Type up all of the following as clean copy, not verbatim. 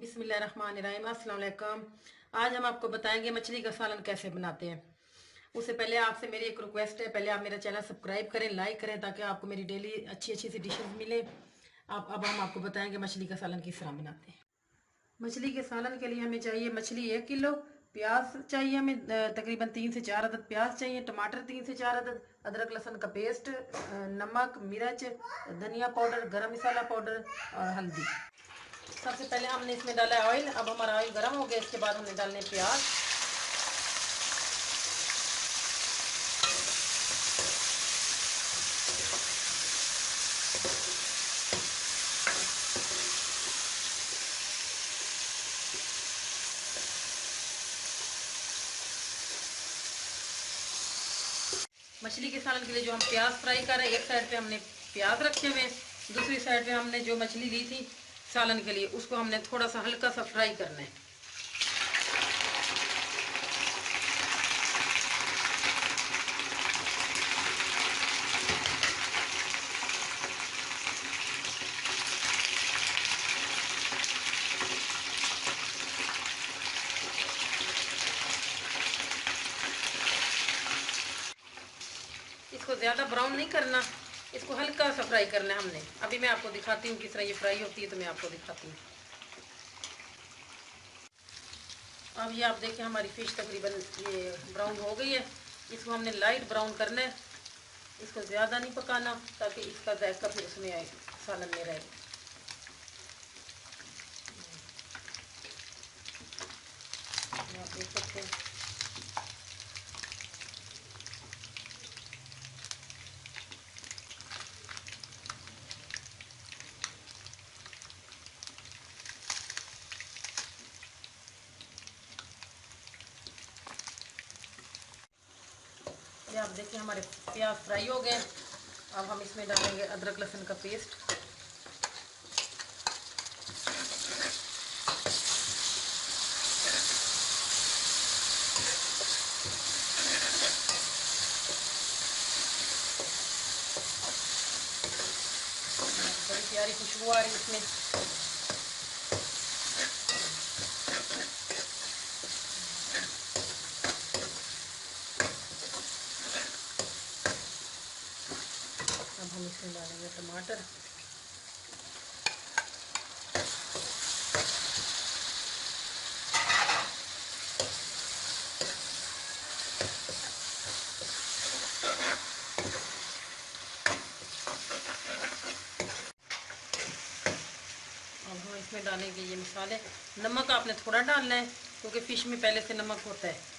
बिस्मिल्लाहिर्रहमानिर्रहीम। अस्सलाम वालेकुम। आज हम आपको बताएंगे मछली का सालन कैसे बनाते हैं। उससे पहले आपसे मेरी एक रिक्वेस्ट है, पहले आप मेरा चैनल सब्सक्राइब करें, लाइक करें, ताकि आपको मेरी डेली अच्छी अच्छी सी डिशेस मिले। अब हम आपको बताएंगे मछली का सालन किस तरह बनाते हैं। मछली के सालन के लिए हमें चाहिए मछली 1 किलो, प्याज चाहिए हमें तकरीबन 3 से 4 अदद प्याज चाहिए, टमाटर 3 से 4 अदद, अदरक लहसुन का पेस्ट, नमक, मिर्च, धनिया पाउडर, गरम मसाला पाउडर और हल्दी। सबसे पहले हमने इसमें डाला है ऑयल। अब हमारा ऑयल गर्म हो गया, इसके बाद हमने डालने प्याज। मछली के सालन के लिए जो हम प्याज फ्राई कर रहे हैं, एक साइड पे हमने प्याज रखे हुए हैं, दूसरी साइड पे हमने जो मछली ली थी सालन के लिए उसको हमने थोड़ा सा हल्का सा फ्राई करना है। इसको ज़्यादा ब्राउन नहीं करना, इसको हल्का सा फ्राई करना है हमने। अभी मैं आपको दिखाती हूँ किस तरह ये फ्राई होती है, तो मैं आपको दिखाती हूँ। अब ये आप देखें हमारी फ़िश तकरीबन ये ब्राउन हो गई है। इसको हमने लाइट ब्राउन करना है, इसको ज़्यादा नहीं पकाना, ताकि इसका जायका फिर उसमें आए, सालन में रहे। आप देख सकते हैं। ये आप देखिए हमारे प्याज फ्राई हो गए। अब हम इसमें डालेंगे अदरक लहसुन का पेस्ट। बड़ी प्यारी खुशबू आ रही है इसमें। अब हम इसमें डालेंगे टमाटर। अब हम इसमें डालेंगे ये मसाले। नमक आपने थोड़ा डालना है, क्योंकि फ़िश में पहले से नमक होता है।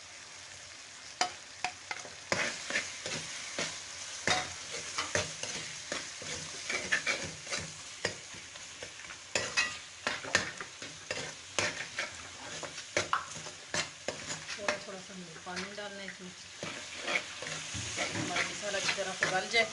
थोड़ा थोड़ा सा हमें पानी डालना है इसमें, हमारा मसाला अच्छी तरह से गल जाए।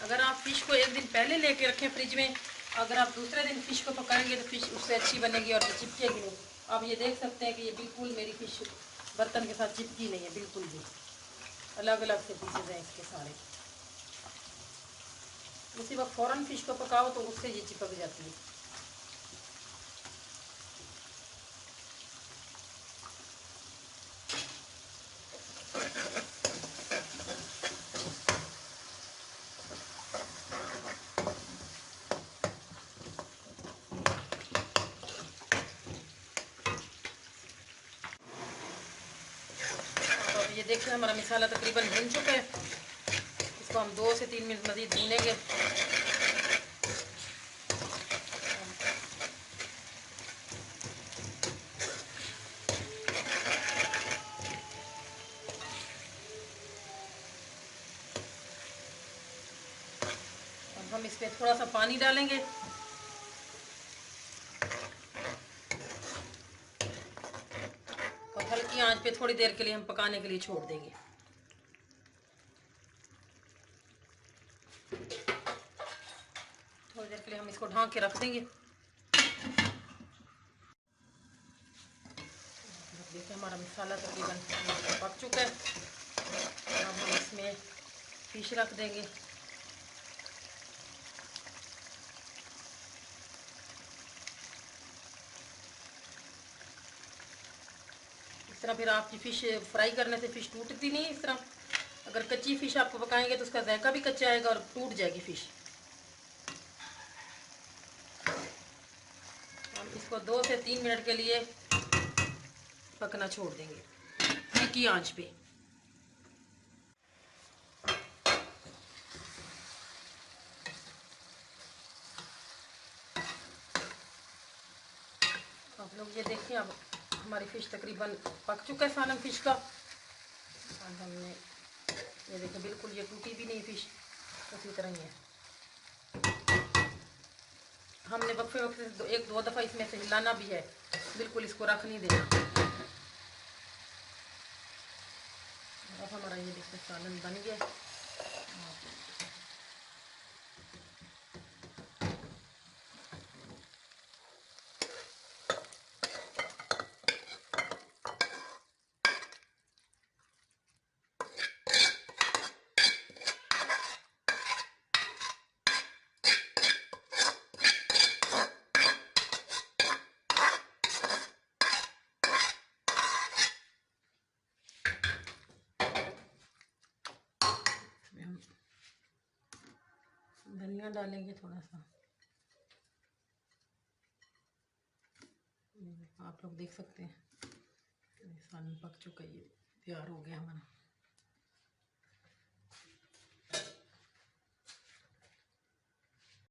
अगर आप फ़िश को एक दिन पहले लेके रखें फ्रिज में, अगर आप दूसरे दिन फ़िश को पकाएंगे तो फ़िश उससे अच्छी बनेगी और चिपकेगी नहीं। आप ये देख सकते हैं कि ये बिल्कुल मेरी फ़िश बर्तन के साथ चिपकी नहीं है, बिल्कुल भी। अलग अलग से पीसेज हैं इसके सारे। उसी वक्त फ़ौरन फ़िश को पकाओ तो उससे ये चिपक जाती है। अब ये देखिए हमारा मसाला तकरीबन भुन चुका है। इसको हम 2 से 3 मिनट मज़ीद भूनेंगे। हम इसमें थोड़ा सा पानी डालेंगे और हल्की आंच पे थोड़ी देर के लिए हम पकाने के लिए छोड़ देंगे। थोड़ी देर के लिए हम इसको ढक के रख देंगे। देखिए हमारा मसाला तकरीबन पक चुका है। अब हम इसमें फिश रख देंगे। इस तरह फिर आपकी फ़िश फ्राई करने से फ़िश टूटती नहीं। इस तरह अगर कच्ची फ़िश आपको पकाएंगे तो उसका जायका भी कच्चा आएगा और टूट जाएगी फ़िश। हम इसको 2 से 3 मिनट के लिए पकना छोड़ देंगे हल्की आंच पे। आप लोग ये देखिए, अब हमारी फ़िश तकरीबन पक चुका है सालन फ़िश का। अब हमने ये देखिए बिल्कुल ये टूटी भी नहीं फ़िश, उसी तरह ही है। हमने वक्फे वक्फे से 1-2 दफ़ा इसमें से हिलाना भी है, बिल्कुल इसको रख नहीं देना। अब हमारा ये देखिए सालन बन गया। धनिया डालेंगे थोड़ा सा। आप लोग देख सकते हैं सालन पक चुका है, ये तैयार हो गया हमारा।